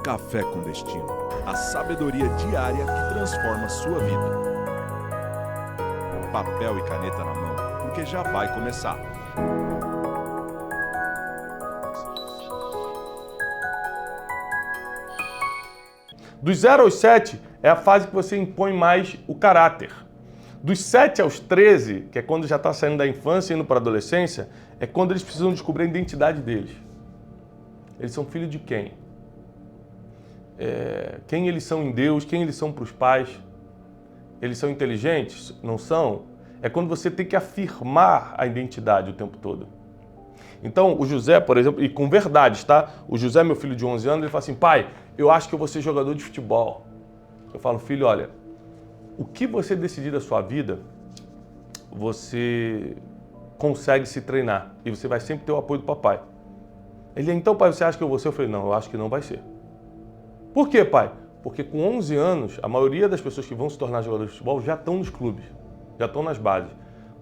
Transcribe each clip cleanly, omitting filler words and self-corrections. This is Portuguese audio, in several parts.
Café com Destino, a sabedoria diária que transforma sua vida. Papel e caneta na mão, porque já vai começar. Dos 0 aos 7 é a fase que você impõe mais o caráter. Dos 7 aos 13, que é quando já está saindo da infância e indo para a adolescência, é quando eles precisam descobrir a identidade deles. Eles são filhos de quem? Quem eles são em Deus, quem eles são para os pais. Eles são inteligentes? Não são? É quando você tem que afirmar a identidade o tempo todo. Então, o José, por exemplo, e com verdades, tá? O José, meu filho de 11 anos, ele fala assim, pai, eu acho que eu vou ser jogador de futebol. Eu falo, filho, olha, o que você decidir da sua vida, você consegue se treinar e você vai sempre ter o apoio do papai. Ele, então, pai, você acha que eu vou ser? Eu falei, não, eu acho que não vai ser. Por quê, pai? Porque com 11 anos, a maioria das pessoas que vão se tornar jogadores de futebol já estão nos clubes, já estão nas bases.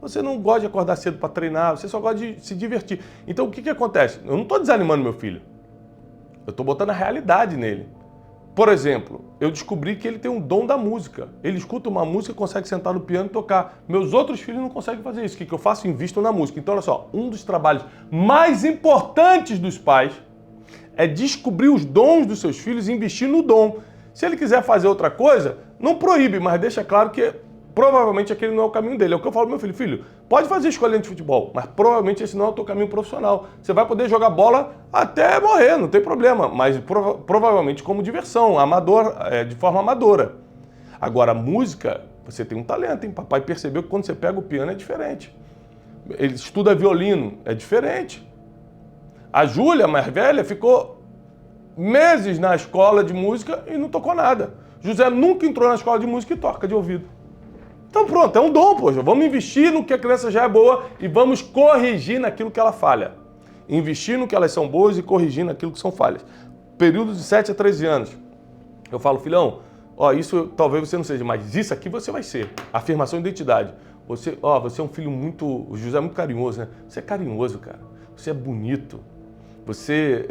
Você não gosta de acordar cedo para treinar, você só gosta de se divertir. Então, o que acontece? Eu não estou desanimando meu filho. Eu estou botando a realidade nele. Por exemplo, eu descobri que ele tem um dom da música. Ele escuta uma música e consegue sentar no piano e tocar. Meus outros filhos não conseguem fazer isso. O que eu faço? Invisto na música. Então, olha só, um dos trabalhos mais importantes dos pais é descobrir os dons dos seus filhos e investir no dom. Se ele quiser fazer outra coisa, não proíbe, mas deixa claro que provavelmente aquele não é o caminho dele. É o que eu falo pro meu filho, filho, pode fazer escolha de futebol, mas provavelmente esse não é o teu caminho profissional. Você vai poder jogar bola até morrer, não tem problema, mas provavelmente como diversão, amador, de forma amadora. Agora, a música, você tem um talento, hein? Papai percebeu que quando você pega o piano é diferente. Ele estuda violino, é diferente. A Júlia, mais velha, ficou meses na escola de música e não tocou nada. José nunca entrou na escola de música e toca de ouvido. Então pronto, é um dom, poxa. Vamos investir no que a criança já é boa e vamos corrigir naquilo que ela falha. Investir no que elas são boas e corrigir naquilo que são falhas. Período de 7 a 13 anos. Eu falo, filhão, ó, isso talvez você não seja, mas isso aqui você vai ser. Afirmação de identidade. Você é um filho muito... O José é muito carinhoso, né? Você é carinhoso, cara. Você é bonito. Você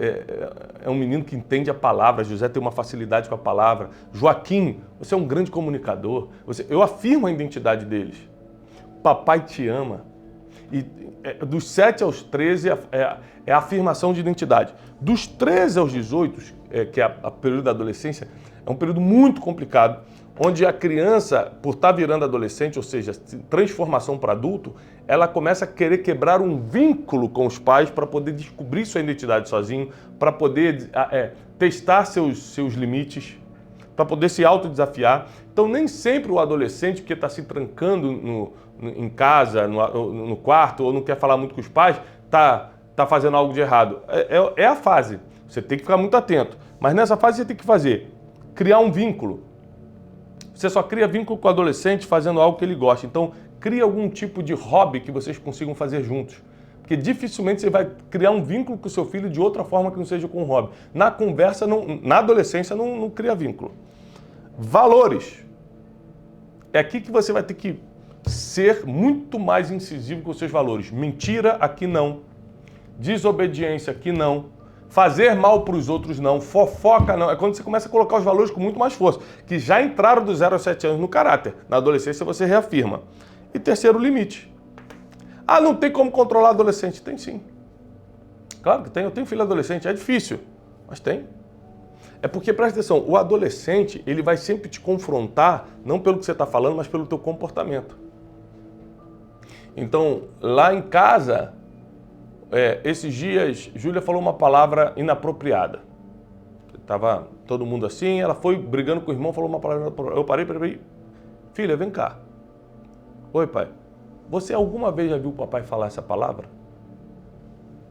é um menino que entende a palavra. José tem uma facilidade com a palavra. Joaquim, você é um grande comunicador. Eu afirmo a identidade deles. Papai te ama. E dos 7 aos 13 é a afirmação de identidade. Dos 13 aos 18, que é a período da adolescência, é um período muito complicado, onde a criança, por estar virando adolescente, ou seja, transformação para adulto, ela começa a querer quebrar um vínculo com os pais para poder descobrir sua identidade sozinho, para poder testar seus limites, para poder se autodesafiar. Então, nem sempre o adolescente, que está se trancando em casa, no quarto, ou não quer falar muito com os pais, está fazendo algo de errado. É a fase. Você tem que ficar muito atento. Mas nessa fase você tem que criar um vínculo. Você só cria vínculo com o adolescente fazendo algo que ele gosta. Então, cria algum tipo de hobby que vocês consigam fazer juntos. Porque dificilmente você vai criar um vínculo com o seu filho de outra forma que não seja com um hobby. Na conversa, na adolescência, não cria vínculo. Valores. É aqui que você vai ter que ser muito mais incisivo com os seus valores. Mentira, aqui não. Desobediência, aqui não. Fazer mal para os outros, não. Fofoca, não. É quando você começa a colocar os valores com muito mais força, que já entraram dos 0 aos 7 anos no caráter. Na adolescência você reafirma. E terceiro, limite. Ah, não tem como controlar adolescente? Tem sim. Claro que tem. Eu tenho filho adolescente. É difícil, mas tem. É porque, presta atenção, o adolescente, ele vai sempre te confrontar, não pelo que você está falando, mas pelo teu comportamento. Então, lá em casa... esses dias, Júlia falou uma palavra inapropriada. Estava todo mundo assim, ela foi brigando com o irmão, falou uma palavra inapropriada. Eu parei. Filha, vem cá. Oi, pai. Você alguma vez já viu o papai falar essa palavra?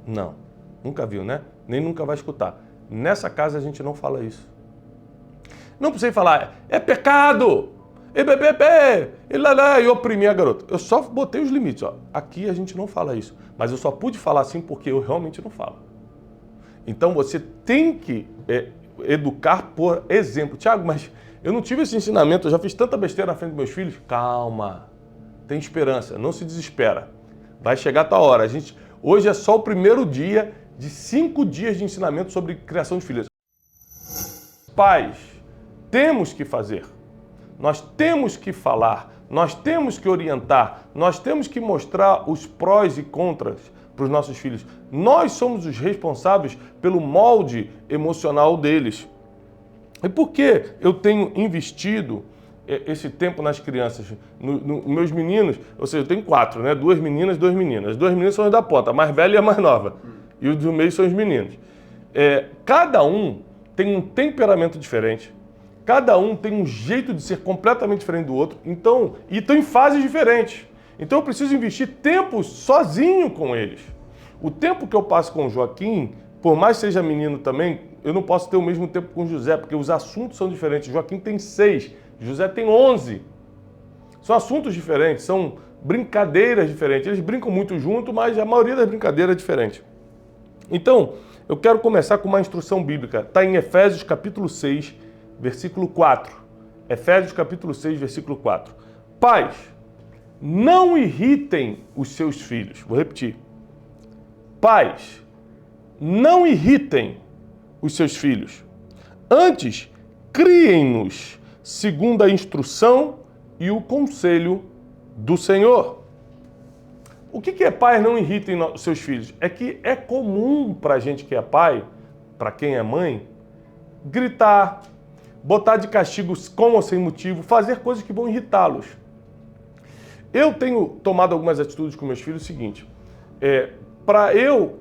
Não. Nunca viu, né? Nem nunca vai escutar. Nessa casa a gente não fala isso. Não precisei falar, é pecado! E oprimir a garota. Eu só botei os limites. Ó. Aqui a gente não fala isso. Mas eu só pude falar assim porque eu realmente não falo. Então você tem que educar por exemplo. Tiago, mas eu não tive esse ensinamento, eu já fiz tanta besteira na frente dos meus filhos. Calma, tem esperança, não se desespera. Vai chegar a tua hora. Hoje é só o primeiro dia de 5 dias de ensinamento sobre criação de filhos. pais temos que fazer. Nós temos que falar, nós temos que orientar, nós temos que mostrar os prós e contras para os nossos filhos. Nós somos os responsáveis pelo molde emocional deles. E por que eu tenho investido esse tempo nas crianças, nos meus meninos? Ou seja, eu tenho 4, né? 2 meninas, 2 meninas. As 2 meninas são as da ponta, a mais velha e a mais nova. E os do meio são os meninos. Cada um tem um temperamento diferente. Cada um tem um jeito de ser completamente diferente do outro. Então, e estão em fases diferentes. Então eu preciso investir tempo sozinho com eles. O tempo que eu passo com o Joaquim, por mais que seja menino também, eu não posso ter o mesmo tempo com o José, porque os assuntos são diferentes. Joaquim tem 6, José tem 11. São assuntos diferentes, são brincadeiras diferentes. Eles brincam muito junto, mas a maioria das brincadeiras é diferente. Então, eu quero começar com uma instrução bíblica. Está em Efésios capítulo 6, versículo 4. Efésios capítulo 6, versículo 4. Pais, não irritem os seus filhos. Vou repetir. Pais, não irritem os seus filhos. Antes, criem-nos segundo a instrução e o conselho do Senhor. O que é pais não irritem os seus filhos? É que é comum para a gente que é pai, para quem é mãe, gritar, botar de castigo com ou sem motivo, fazer coisas que vão irritá-los. Eu tenho tomado algumas atitudes com meus filhos, o seguinte, para eu,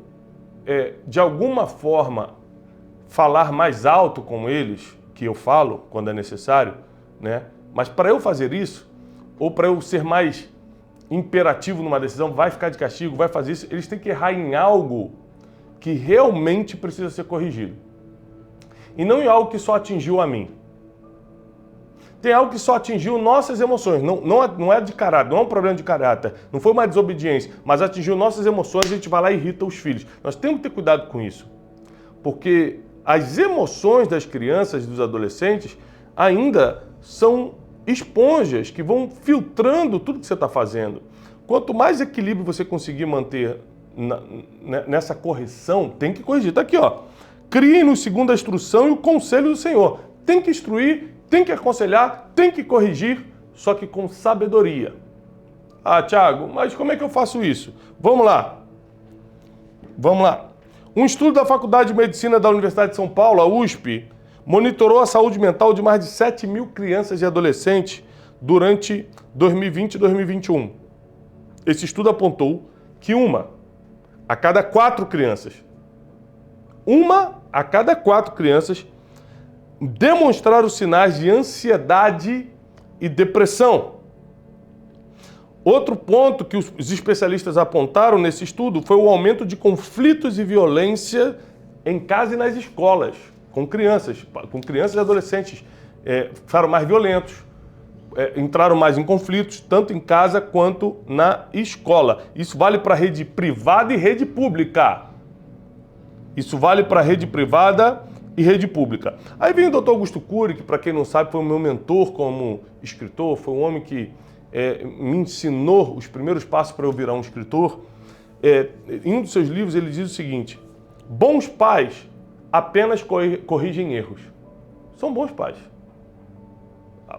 de alguma forma, falar mais alto com eles, que eu falo quando é necessário, né? Mas para eu fazer isso, ou para eu ser mais imperativo numa decisão, vai ficar de castigo, vai fazer isso, eles têm que errar em algo que realmente precisa ser corrigido. E não em algo que só atingiu a mim. Tem algo que só atingiu nossas emoções, não é de caráter, não é um problema de caráter, não foi uma desobediência, mas atingiu nossas emoções e a gente vai lá e irrita os filhos. Nós temos que ter cuidado com isso, porque as emoções das crianças e dos adolescentes ainda são esponjas que vão filtrando tudo que você está fazendo. Quanto mais equilíbrio você conseguir manter nessa correção, tem que corrigir. Está aqui, ó. Criem-nos segundo a instrução e o conselho do Senhor. Tem que instruir, tem que aconselhar, tem que corrigir, só que com sabedoria. Ah, Thiago, mas como é que eu faço isso? Vamos lá. Vamos lá. Um estudo da Faculdade de Medicina da Universidade de São Paulo, a USP, monitorou a saúde mental de mais de 7.000 crianças e adolescentes durante 2020 e 2021. Esse estudo apontou que uma a cada 4 crianças demonstraram sinais de ansiedade e depressão. Outro ponto que os especialistas apontaram nesse estudo foi o aumento de conflitos e violência em casa e nas escolas, com crianças e adolescentes. Ficaram mais violentos, entraram mais em conflitos, tanto em casa quanto na escola. Isso vale para rede privada e rede pública. Isso vale para rede privada e rede pública. Aí vem o Dr. Augusto Cury, que para quem não sabe foi o meu mentor como escritor, foi um homem que me ensinou os primeiros passos para eu virar um escritor. Em um dos seus livros ele diz o seguinte: bons pais apenas corrigem erros. São bons pais,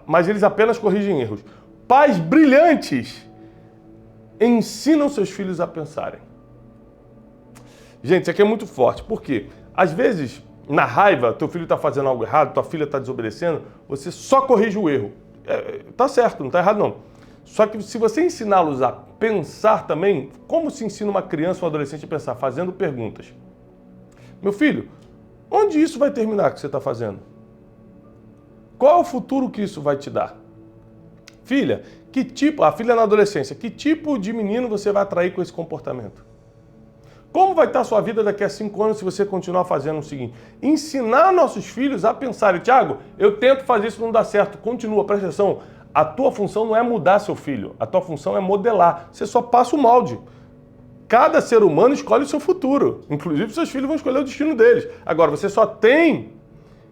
mas eles apenas corrigem erros. Pais brilhantes ensinam seus filhos a pensarem. Gente, isso aqui é muito forte. Por quê? Às vezes, na raiva, teu filho está fazendo algo errado, tua filha está desobedecendo, você só corrige o erro. Tá certo, não está errado não. Só que se você ensiná-los a pensar também, como se ensina uma criança ou um adolescente a pensar? Fazendo perguntas. Meu filho, onde isso vai terminar que você está fazendo? Qual é o futuro que isso vai te dar? Filha, a filha na adolescência, que tipo de menino você vai atrair com esse comportamento? Como vai estar a sua vida daqui a 5 anos se você continuar fazendo o seguinte? Ensinar nossos filhos a pensarem. Thiago, eu tento fazer isso, não dá certo. Continua, presta atenção. A tua função não é mudar seu filho. A tua função é modelar. Você só passa o molde. Cada ser humano escolhe o seu futuro. Inclusive, seus filhos vão escolher o destino deles. Agora, você só tem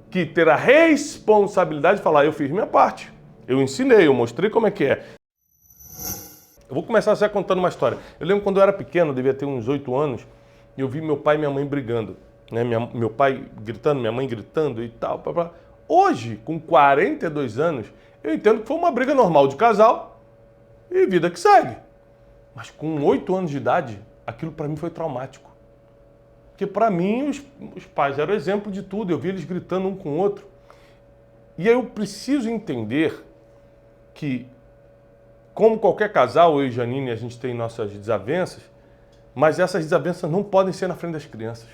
que ter a responsabilidade de falar: eu fiz minha parte. Eu ensinei, eu mostrei como é que é. Eu vou começar já contando uma história. Eu lembro quando eu era pequeno, eu devia ter uns 8 anos, e eu vi meu pai e minha mãe brigando. Né? Meu pai gritando, minha mãe gritando e tal. Hoje, com 42 anos, eu entendo que foi uma briga normal de casal e vida que segue. Mas com 8 anos de idade, aquilo para mim foi traumático. Porque para mim os pais eram exemplo de tudo, eu vi eles gritando um com o outro. E aí eu preciso entender que, como qualquer casal, eu e Janine, a gente tem nossas desavenças, mas essas desavenças não podem ser na frente das crianças.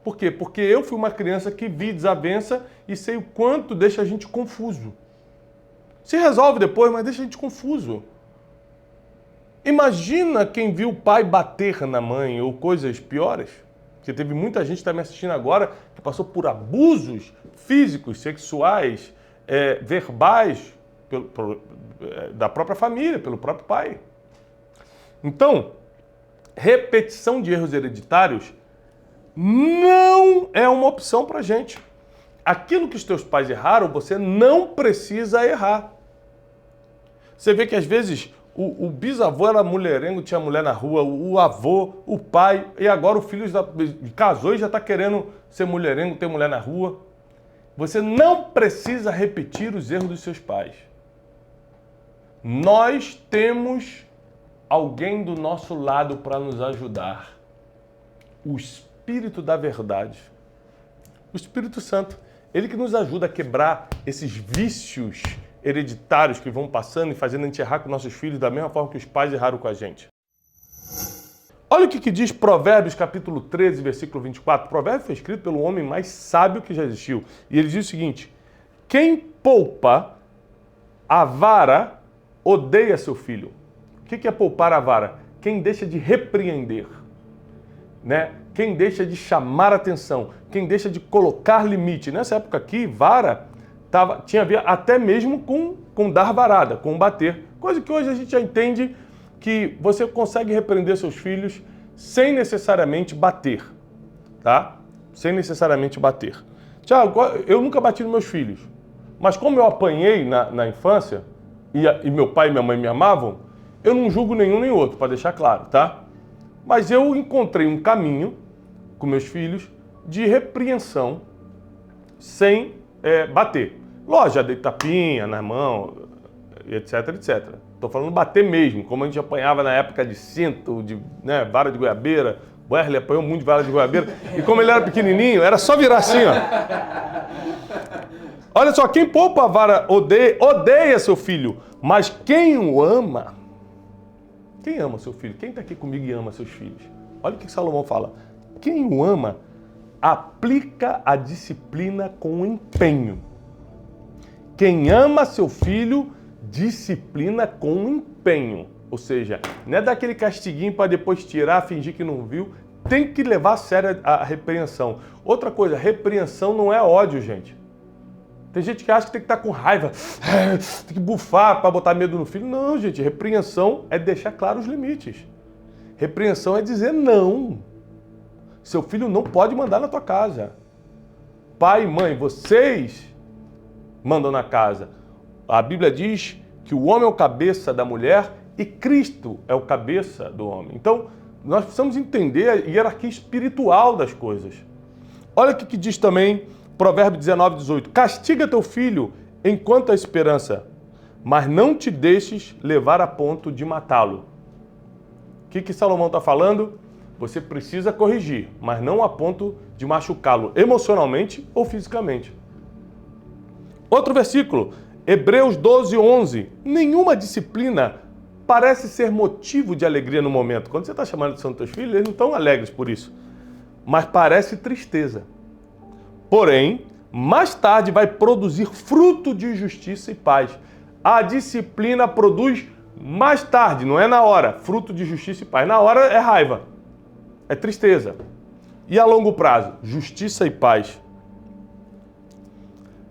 Por quê? Porque eu fui uma criança que vi desavença e sei o quanto deixa a gente confuso. Se resolve depois, mas deixa a gente confuso. Imagina quem viu o pai bater na mãe ou coisas piores. Porque teve muita gente que está me assistindo agora que passou por abusos físicos, sexuais, verbais da própria família, pelo próprio pai. Então, repetição de erros hereditários não é uma opção para a gente. Aquilo que os teus pais erraram, você não precisa errar. Você vê que às vezes o bisavô era mulherengo, tinha mulher na rua, o avô, o pai, e agora o filho já casou e já está querendo ser mulherengo, ter mulher na rua. Você não precisa repetir os erros dos seus pais. Nós temos alguém do nosso lado para nos ajudar. O Espírito da Verdade. O Espírito Santo. Ele que nos ajuda a quebrar esses vícios hereditários que vão passando e fazendo a gente errar com nossos filhos da mesma forma que os pais erraram com a gente. Olha o que diz Provérbios capítulo 13, versículo 24. Provérbios foi escrito pelo homem mais sábio que já existiu. E ele diz o seguinte: quem poupa a vara odeia seu filho. O que é poupar a vara? Quem deixa de repreender, né? Quem deixa de chamar atenção, quem deixa de colocar limite. Nessa época aqui, vara tinha a ver até mesmo com dar varada, com bater. Coisa que hoje a gente já entende que você consegue repreender seus filhos sem necessariamente bater, tá? Sem necessariamente bater. Tiago, eu nunca bati nos meus filhos, mas como eu apanhei na infância e meu pai e minha mãe me amavam, eu não julgo nenhum nem outro, para deixar claro, tá? Mas eu encontrei um caminho com meus filhos de repreensão sem bater. Lógico, já dei tapinha na mão, etc, etc. Estou falando bater mesmo, como a gente apanhava na época de cinto, de vara de goiabeira. O Wesley apanhou muito de vara de goiabeira. E como ele era pequenininho, era só virar assim, ó. Olha só, quem poupa a vara odeia seu filho, mas quem o ama... Quem ama seu filho? Quem está aqui comigo e ama seus filhos? Olha o que Salomão fala. Quem o ama, aplica a disciplina com empenho. Quem ama seu filho, disciplina com empenho. Ou seja, não é daquele castiguinho para depois tirar, fingir que não viu. Tem que levar a sério a repreensão. Outra coisa, repreensão não é ódio, gente. Tem gente que acha que tem que estar com raiva, tem que bufar para botar medo no filho. Não, gente, repreensão é deixar claros os limites. Repreensão é dizer não. Seu filho não pode mandar na tua casa. Pai e mãe, vocês mandam na casa. A Bíblia diz que o homem é o cabeça da mulher e Cristo é o cabeça do homem. Então, nós precisamos entender a hierarquia espiritual das coisas. Olha o que diz também Provérbio 19, 18. Castiga teu filho enquanto há esperança, mas não te deixes levar a ponto de matá-lo. O que Salomão está falando? Você precisa corrigir, mas não a ponto de machucá-lo emocionalmente ou fisicamente. Outro versículo, Hebreus 12, 11. Nenhuma disciplina parece ser motivo de alegria no momento. Quando você está chamando de santos teus filhos, eles não estão alegres por isso. Mas parece tristeza. Porém, mais tarde vai produzir fruto de justiça e paz. A disciplina produz mais tarde, não é na hora. Fruto de justiça e paz. Na hora é raiva, é tristeza. E a longo prazo, justiça e paz.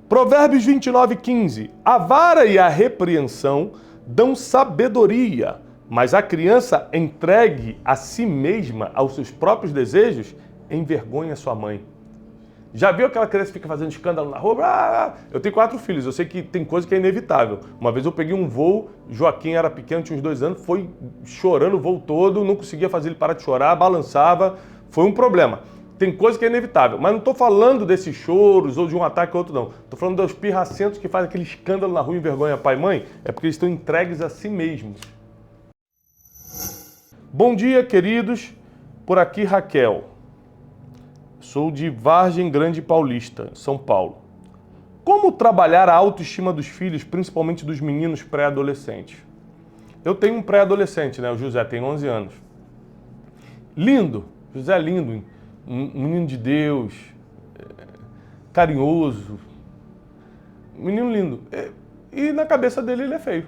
Provérbios 29, 15. A vara e a repreensão dão sabedoria, mas a criança entregue a si mesma, aos seus próprios desejos, envergonha sua mãe. Já viu aquela criança que fica fazendo escândalo na rua? Eu tenho 4 filhos, eu sei que tem coisa que é inevitável. Uma vez eu peguei um voo, Joaquim era pequeno, tinha uns 2 anos, foi chorando o voo todo, não conseguia fazer ele parar de chorar, balançava, foi um problema. Tem coisa que é inevitável, mas não estou falando desses choros ou de um ataque ou outro, não. Estou falando dos pirracentos que fazem aquele escândalo na rua e envergonha pai e mãe, é porque eles estão entregues a si mesmos. Bom dia, queridos. Por aqui, Raquel. Sou de Vargem Grande Paulista, São Paulo. Como trabalhar a autoestima dos filhos, principalmente dos meninos pré-adolescentes? Eu tenho um pré-adolescente, né? O José tem 11 anos. Lindo, José é lindo, um menino de Deus, carinhoso, menino lindo. E na cabeça dele ele é feio.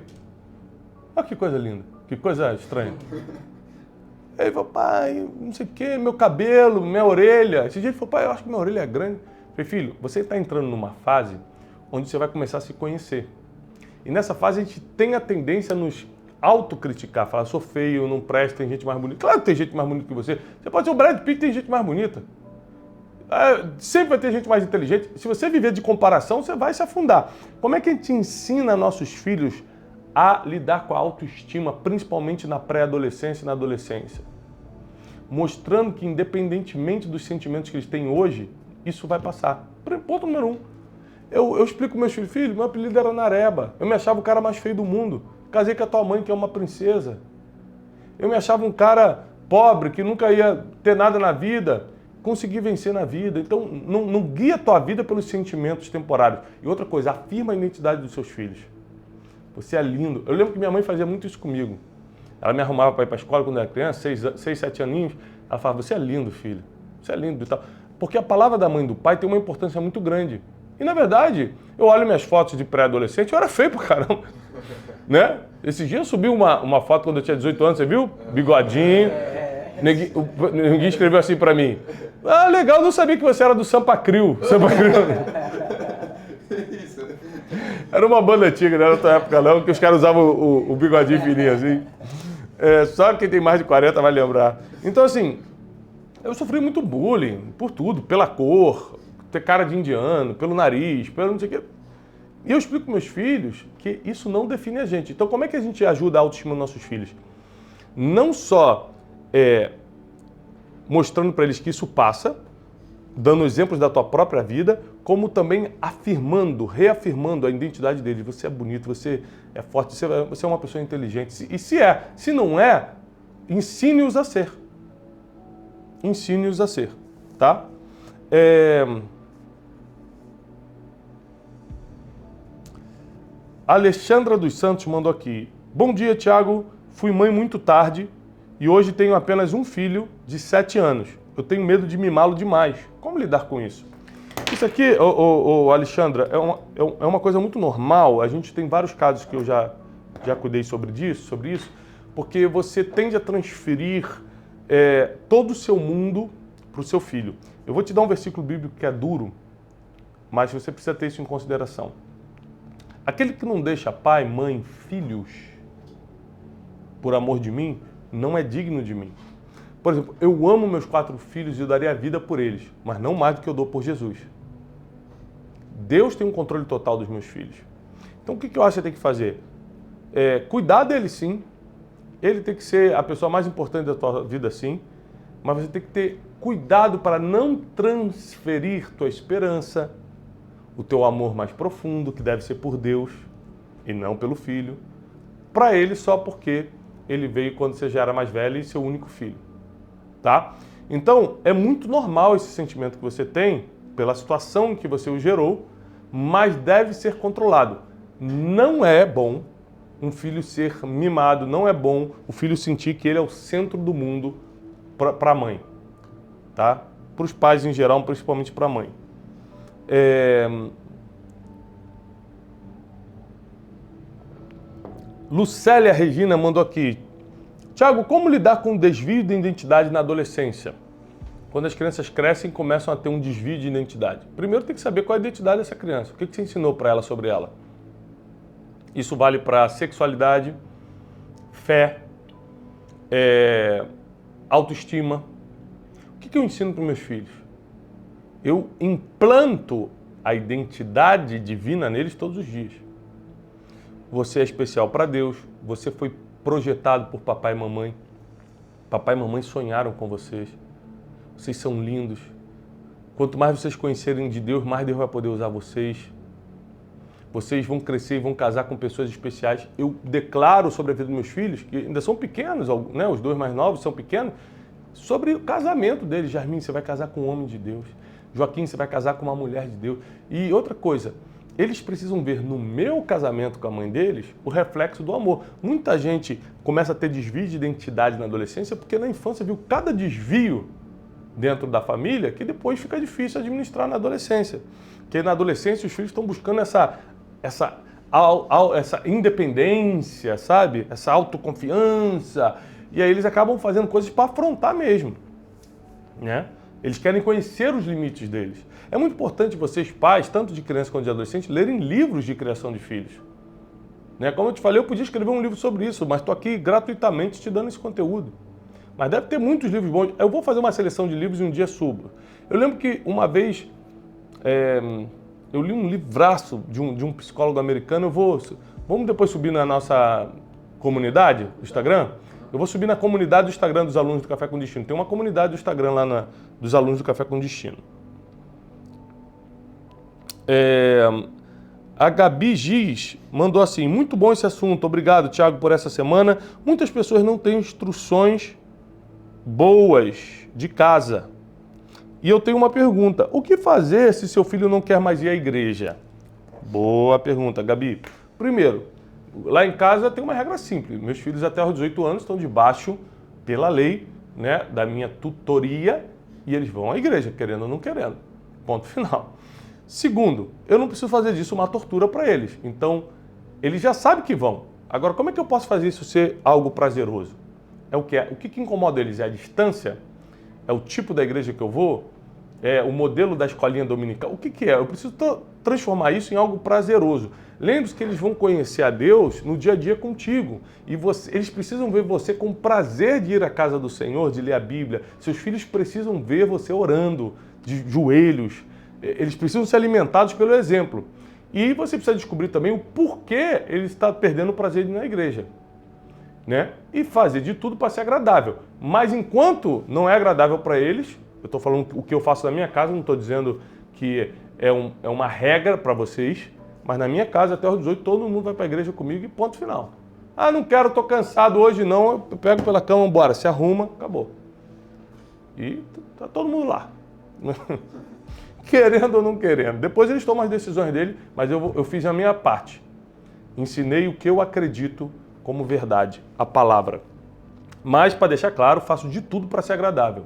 Olha que coisa linda, que coisa estranha. Ele falou, pai, não sei o que, meu cabelo, minha orelha. Esse dia ele falou, pai, eu acho que minha orelha é grande. Eu falei, filho, você está entrando numa fase onde você vai começar a se conhecer. E nessa fase a gente tem a tendência a nos autocriticar, falar, sou feio, não presto, tem gente mais bonita. Claro que tem gente mais bonita que você. Você pode ser o Brad Pitt, tem gente mais bonita. Sempre vai ter gente mais inteligente. Se você viver de comparação, você vai se afundar. Como é que a gente ensina nossos filhos a lidar com a autoestima, principalmente na pré-adolescência e na adolescência? Mostrando que, independentemente dos sentimentos que eles têm hoje, isso vai passar. Ponto número 1. Eu explico para meus filhos, filho, meu apelido era Nareba. Eu me achava o cara mais feio do mundo. Casei com a tua mãe, que é uma princesa. Eu me achava um cara pobre, que nunca ia ter nada na vida. Consegui vencer na vida. Então, não guia a tua vida pelos sentimentos temporários. E outra coisa, afirma a identidade dos seus filhos. Você é lindo. Eu lembro que minha mãe fazia muito isso comigo. Ela me arrumava para ir para a escola quando eu era criança, 6, 7 aninhos. Ela falava, você é lindo, filho. Você é lindo e tal. Porque a palavra da mãe e do pai tem uma importância muito grande. E, na verdade, eu olho minhas fotos de pré-adolescente, eu era feio pra caramba. Né? Esse dia eu subi uma foto quando eu tinha 18 anos, você viu? Bigodinho. Ninguém escreveu assim pra mim. Ah, legal, não sabia que você era do Sampa Crio. Sampa Crio. Era uma banda antiga, não era da tua época não, que os caras usavam o bigodinho fininho assim. Só quem tem mais de 40 vai lembrar. Então, assim, eu sofri muito bullying por tudo, pela cor, ter cara de indiano, pelo nariz, pelo não sei o quê. E eu explico para meus filhos que isso não define a gente. Então, como é que a gente ajuda a autoestima dos nossos filhos? Não só mostrando para eles que isso passa, dando exemplos da tua própria vida, como também afirmando, reafirmando a identidade deles. Você é bonito, você é forte, você é uma pessoa inteligente. E se não é, ensine-os a ser. Ensine-os a ser, tá? Alexandra dos Santos mandou aqui. Bom dia, Thiago. Fui mãe muito tarde e hoje tenho apenas um filho de 7 anos. Eu tenho medo de mimá-lo demais. Como lidar com isso? Isso aqui, Alexandra, é uma coisa muito normal. A gente tem vários casos que eu já cuidei sobre isso, porque você tende a transferir todo o seu mundo para o seu filho. Eu vou te dar um versículo bíblico que é duro, mas você precisa ter isso em consideração. Aquele que não deixa pai, mãe, filhos, por amor de mim, não é digno de mim. Por exemplo, eu amo meus 4 filhos e eu daria a vida por eles, mas não mais do que eu dou por Jesus. Deus tem um controle total dos meus filhos. Então o que eu acho que você tem que fazer? Cuidar dele sim, ele tem que ser a pessoa mais importante da tua vida sim, mas você tem que ter cuidado para não transferir tua esperança, o teu amor mais profundo, que deve ser por Deus e não pelo filho, para ele só porque ele veio quando você já era mais velho e seu único filho. Tá? Então, é muito normal esse sentimento que você tem, pela situação em que você o gerou, mas deve ser controlado. Não é bom um filho ser mimado, não é bom o filho sentir que ele é o centro do mundo para a mãe. Tá? Para os pais em geral, principalmente para a mãe. Lucélia Regina mandou aqui. Thiago, como lidar com o desvio de identidade na adolescência? Quando as crianças crescem, começam a ter um desvio de identidade. Primeiro tem que saber qual é a identidade dessa criança. O que você ensinou para ela sobre ela? Isso vale para sexualidade, fé, autoestima. O que eu ensino para meus filhos? Eu implanto a identidade divina neles todos os dias. Você é especial para Deus, você foi projetado por papai e mamãe. Papai e mamãe sonharam com vocês. Vocês são lindos, Quanto mais vocês conhecerem de Deus, mais Deus vai poder usar vocês. Vocês vão crescer e vão casar com pessoas especiais. Eu declaro sobre a vida dos meus filhos, que ainda são pequenos, né? Os 2 mais novos são pequenos, sobre o casamento deles. Jasmine, você vai casar com um homem de Deus. Joaquim, você vai casar com uma mulher de Deus. E outra coisa, eles precisam ver no meu casamento com a mãe deles o reflexo do amor. Muita gente começa a ter desvio de identidade na adolescência porque na infância viu cada desvio dentro da família que depois fica difícil administrar na adolescência. Porque na adolescência os filhos estão buscando essa independência, sabe? Essa autoconfiança. E aí eles acabam fazendo coisas para afrontar mesmo, né? Eles querem conhecer os limites deles. É muito importante vocês, pais, tanto de criança quanto de adolescente, lerem livros de criação de filhos. Né? Como eu te falei, eu podia escrever um livro sobre isso, mas estou aqui gratuitamente te dando esse conteúdo. Mas deve ter muitos livros bons. Eu vou fazer uma seleção de livros e um dia subo. Eu lembro que uma vez eu li um livraço de um psicólogo americano. Vamos depois subir na nossa comunidade do Instagram? Eu vou subir na comunidade do Instagram dos alunos do Café com Destino. Tem uma comunidade do Instagram lá dos alunos do Café com Destino. A Gabi Giz mandou assim: muito bom esse assunto, obrigado, Thiago, por essa semana. Muitas pessoas não têm instruções boas de casa. E eu tenho uma pergunta: o que fazer se seu filho não quer mais ir à igreja? Boa pergunta, Gabi. Primeiro, lá em casa tem uma regra simples. Meus filhos até aos 18 anos estão debaixo, pela lei, né, da minha tutoria, e eles vão à igreja, querendo ou não querendo. Ponto final. Segundo, eu não preciso fazer disso uma tortura para eles. Então, eles já sabem que vão. Agora, como é que eu posso fazer isso ser algo prazeroso? É o que é? O que incomoda eles? É a distância? É o tipo da igreja que eu vou? É o modelo da escolinha dominical? O que é? Eu preciso transformar isso em algo prazeroso. Lembre-se que eles vão conhecer a Deus no dia a dia contigo. E eles precisam ver você com prazer de ir à casa do Senhor, de ler a Bíblia. Seus filhos precisam ver você orando, de joelhos. Eles precisam ser alimentados pelo exemplo. E você precisa descobrir também o porquê ele está perdendo o prazer de ir na igreja. Né? E fazer de tudo para ser agradável. Mas enquanto não é agradável para eles, eu estou falando o que eu faço na minha casa, não estou dizendo que é uma regra para vocês, mas na minha casa, até os 18, todo mundo vai para a igreja comigo e ponto final. Ah, não quero, estou cansado hoje não, eu pego pela cama, bora, se arruma, acabou. E tá todo mundo lá. Querendo ou não querendo. Depois eles tomam as decisões dele, mas eu fiz a minha parte. Ensinei o que eu acredito como verdade, a palavra. Mas, para deixar claro, faço de tudo para ser agradável.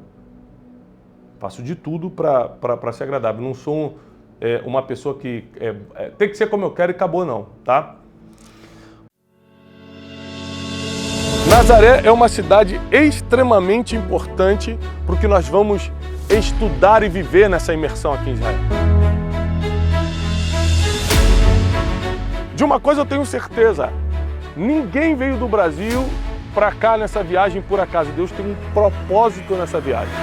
Faço de tudo para ser agradável. Não sou uma pessoa que tem que ser como eu quero e acabou não, tá? Nazaré é uma cidade extremamente importante para o que nós vamos estudar e viver nessa imersão aqui em Israel. De uma coisa eu tenho certeza: ninguém veio do Brasil para cá nessa viagem por acaso. Deus tem um propósito nessa viagem.